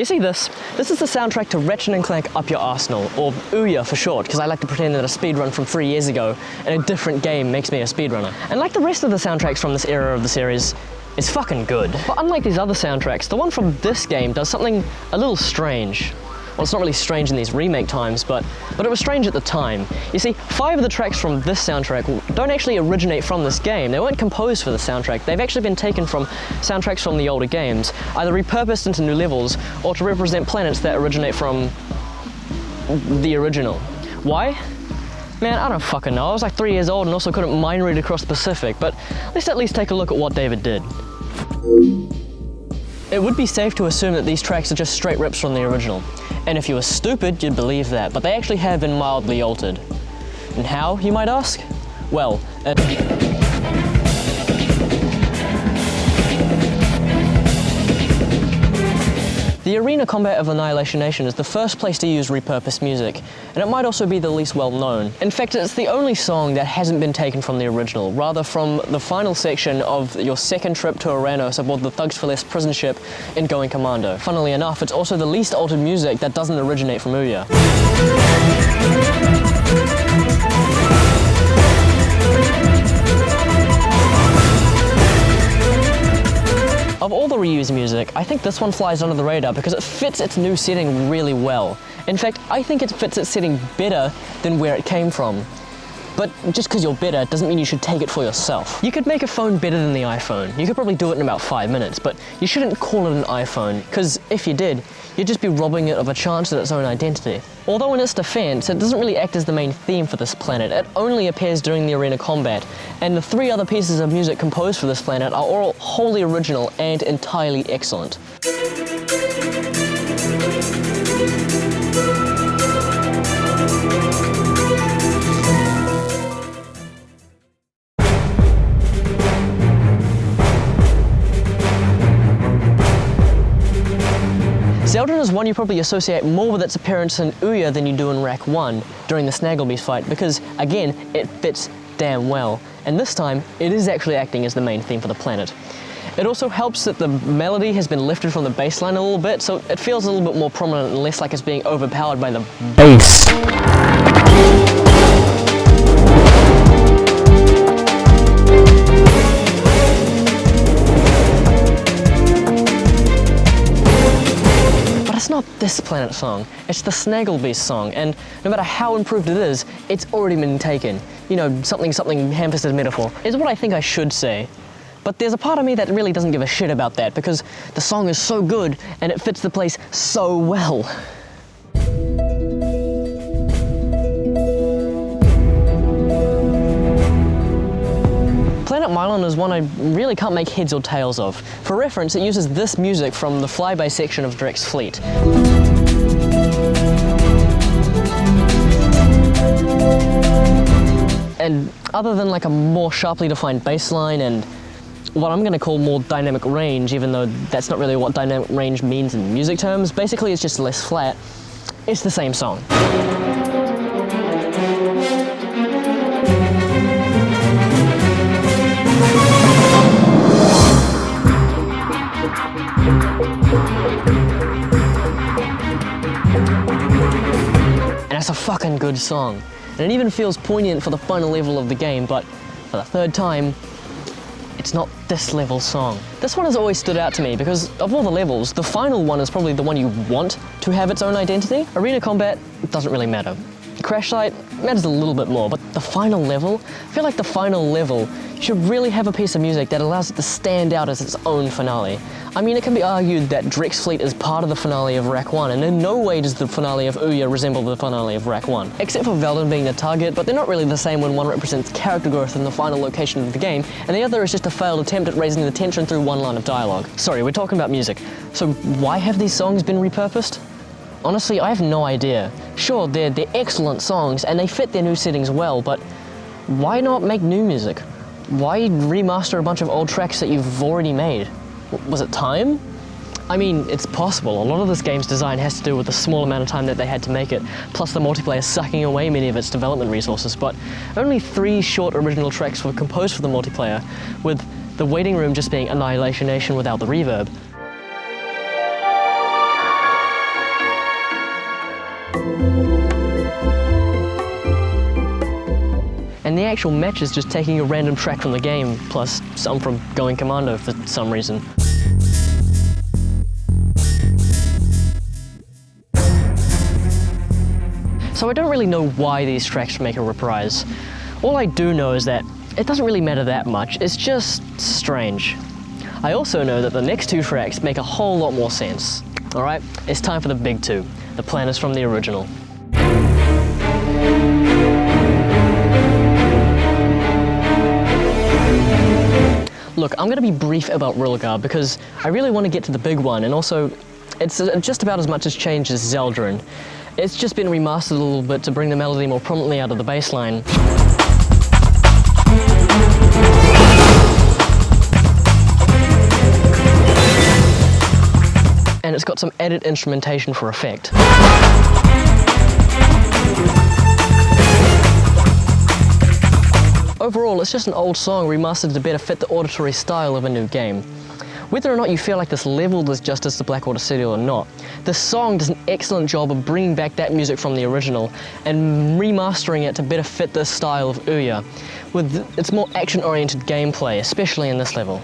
You see this? This is the soundtrack to Ratchet and Clank Up Your Arsenal, or Ouya for short, because I like to pretend that a speedrun from 3 years ago in a different game makes me a speedrunner. And like the rest of the soundtracks from this era of the series, it's fucking good. But unlike these other soundtracks, the one from this game does something a little strange. Well, it's not really strange in these remake times, but it was strange at the time. You see, 5 of the tracks from this soundtrack don't actually originate from this game. They weren't composed for the soundtrack. They've actually been taken from soundtracks from the older games, either repurposed into new levels, or to represent planets that originate from the original. Why? Man, I don't fucking know. I was like 3 years old and also couldn't mind read across the Pacific, but let's at least take a look at what David did. It would be safe to assume that these tracks are just straight rips from the original. And if you were stupid, you'd believe that, but they actually have been mildly altered. And how, you might ask? Well, the arena combat of Annihilation is the first place to use repurposed music, and it might also be the least well known. In fact, it's the only song that hasn't been taken from the original, rather from the final section of your second trip to Aranos aboard the Thugs for Less prison ship in Going Commando. Funnily enough, it's also the least altered music that doesn't originate from Ouya. Of all the reused music, I think this one flies under the radar because it fits its new setting really well. In fact, I think it fits its setting better than where it came from. But just because you're better doesn't mean you should take it for yourself. You could make a phone better than the iPhone. You could probably do it in about 5 minutes, but you shouldn't call it an iPhone, because if you did, you'd just be robbing it of a chance at its own identity. Although in its defense, it doesn't really act as the main theme for this planet. It only appears during the arena combat, and the 3 other pieces of music composed for this planet are all wholly original and entirely excellent. Zeldrin is one you probably associate more with its appearance in Ouya than you do in Rack 1 during the Snagglebeast fight because, again, it fits damn well. And this time, it is actually acting as the main theme for the planet. It also helps that the melody has been lifted from the bass line a little bit, so it feels a little bit more prominent and less like it's being overpowered by the bass. It's not this planet's song, it's the Snagglebeast song, and no matter how improved it is, it's already been taken. You know, something ham-fisted metaphor, is what I think I should say. But there's a part of me that really doesn't give a shit about that, because the song is so good, and it fits the place so well. Planet Mylon is one I really can't make heads or tails of. For reference, it uses this music from the flyby section of Drek's fleet. And other than like a more sharply defined bass line and what I'm going to call more dynamic range, even though that's not really what dynamic range means in music terms, basically it's just less flat, it's the same song. And it's a fucking good song. And it even feels poignant for the final level of the game, but for the 3rd time, it's not this level's song. This one has always stood out to me because of all the levels, the final one is probably the one you want to have its own identity. Arena combat doesn't really matter. Crash site matters a little bit more, but the final level, I feel like the final level should really have a piece of music that allows it to stand out as its own finale. I mean, it can be argued that Drek's fleet is part of the finale of Rack 1, and in no way does the finale of Ouya resemble the finale of Rack 1. Except for Zeldrin being the target, but they're not really the same when one represents character growth in the final location of the game, and the other is just a failed attempt at raising the tension through one line of dialogue. Sorry, we're talking about music. So why have these songs been repurposed? Honestly, I have no idea. Sure, they're excellent songs, and they fit their new settings well, but why not make new music? Why remaster a bunch of old tracks that you've already made? Was it time? I mean, it's possible. A lot of this game's design has to do with the small amount of time that they had to make it, plus the multiplayer sucking away many of its development resources, but only 3 short original tracks were composed for the multiplayer, with the waiting room just being Annihilation without the reverb. and the actual match is just taking a random track from the game, plus some from Going Commando for some reason. So I don't really know why these tracks make a reprise. All I do know is that it doesn't really matter that much, it's just strange. I also know that the next two tracks make a whole lot more sense. Alright, it's time for the big two, the planets from the original. Look, I'm going to be brief about Rilgar because I really want to get to the big one, and also it's just about as much as changed as Zeldrin. It's just been remastered a little bit to bring the melody more prominently out of the bass line. And it's got some added instrumentation for effect. Overall, it's just an old song remastered to better fit the auditory style of a new game. Whether or not you feel like this level does justice to Blackwater City or not, this song does an excellent job of bringing back that music from the original and remastering it to better fit the style of Ouya, with its more action-oriented gameplay, especially in this level.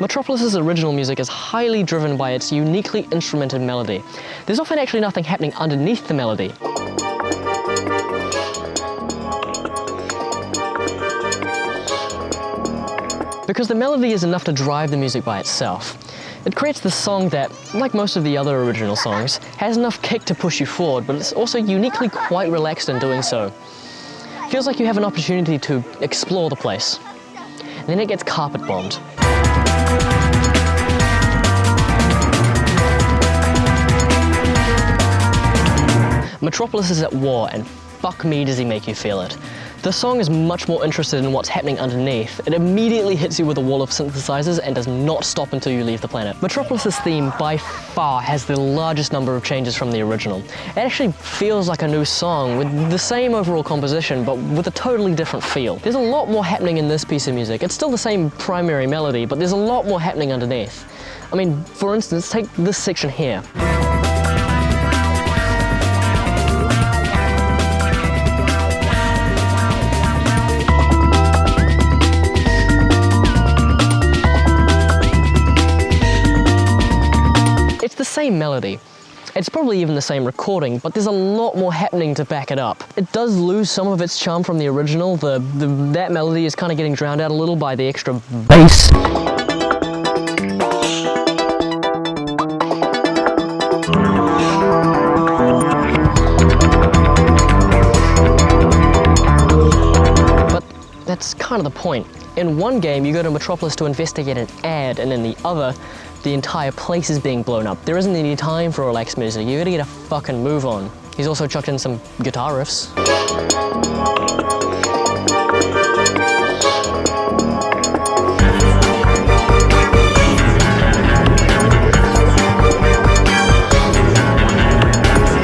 Metropolis' original music is highly driven by its uniquely instrumented melody. There's often actually nothing happening underneath the melody. Because the melody is enough to drive the music by itself. It creates this song that, like most of the other original songs, has enough kick to push you forward, but it's also uniquely quite relaxed in doing so. Feels like you have an opportunity to explore the place. And then it gets carpet bombed. Metropolis is at war, and fuck me does he make you feel it. The song is much more interested in what's happening underneath. It immediately hits you with a wall of synthesizers and does not stop until you leave the planet. Metropolis' theme by far has the largest number of changes from the original. It actually feels like a new song with the same overall composition but with a totally different feel. There's a lot more happening in this piece of music. It's still the same primary melody, but there's a lot more happening underneath. I mean, for instance, take this section here. It's the same melody. It's probably even the same recording, but there's a lot more happening to back it up. It does lose some of its charm from the original. That melody is kind of getting drowned out a little by the extra bass. But that's kind of the point. In one game, you go to Metropolis to investigate an ad, and in the other, the entire place is being blown up. There isn't any time for relaxed music. You gotta get a fucking move on. He's also chucked in some guitar riffs.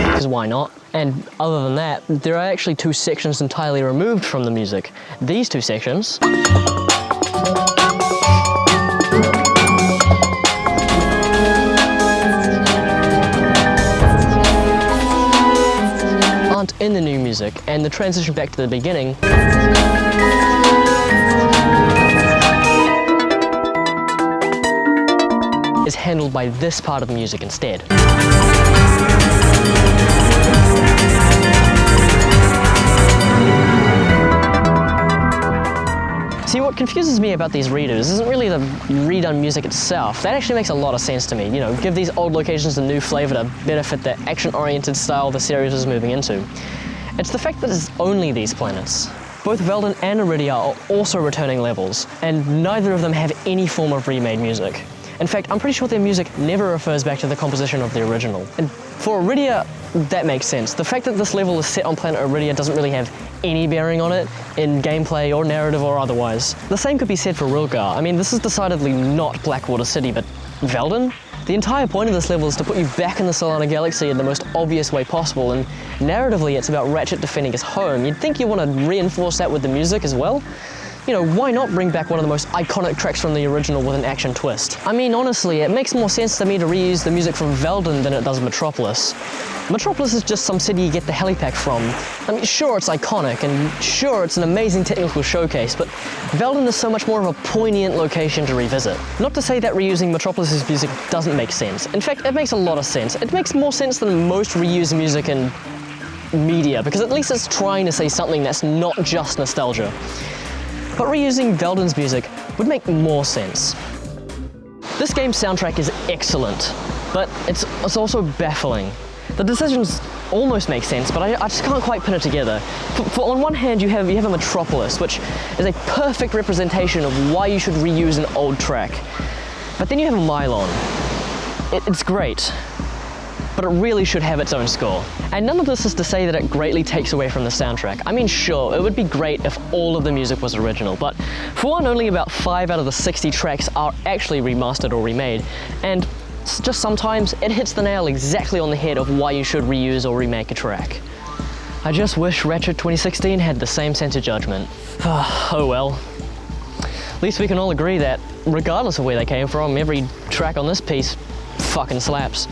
Because why not? And other than that, there are actually two sections entirely removed from the music. These two sections in the new music, and the transition back to the beginning is handled by this part of the music instead. See, what confuses me about these redos isn't really the redone music itself. That actually makes a lot of sense to me. You know, give these old locations a new flavor to better fit the action-oriented style the series is moving into. It's the fact that it's only these planets. Both Zeldrin and Iridia are also returning levels, and neither of them have any form of remade music. In fact, I'm pretty sure their music never refers back to the composition of the original. And for Iridia, that makes sense. The fact that this level is set on planet Iridia doesn't really have any bearing on it, in gameplay or narrative or otherwise. The same could be said for Rilgar. I mean, this is decidedly not Blackwater City, but Zeldrin? The entire point of this level is to put you back in the Solana Galaxy in the most obvious way possible, and narratively it's about Ratchet defending his home. You'd think you want to reinforce that with the music as well, you know, why not bring back one of the most iconic tracks from the original with an action twist? I mean, honestly, it makes more sense to me to reuse the music from Zeldrin than it does Metropolis. Metropolis is just some city you get the helipack from. I mean, sure, it's iconic, and sure, it's an amazing technical showcase, but Zeldrin is so much more of a poignant location to revisit. Not to say that reusing Metropolis's music doesn't make sense. In fact, it makes a lot of sense. It makes more sense than most reused music in media, because at least it's trying to say something that's not just nostalgia. But reusing Zeldrin's music would make more sense. This game's soundtrack is excellent, but it's also baffling. The decisions almost make sense, but I just can't quite put it together. For on one hand, you have a Metropolis, which is a perfect representation of why you should reuse an old track. But then you have a Mylon. It's great, but it really should have its own score. And none of this is to say that it greatly takes away from the soundtrack. I mean, sure, it would be great if all of the music was original, but for one, only about 5 out of the 60 tracks are actually remastered or remade, and just sometimes it hits the nail exactly on the head of why you should reuse or remake a track. I just wish Ratchet 2016 had the same sense of judgment. Oh well. At least we can all agree that, regardless of where they came from, every track on this piece fucking slaps.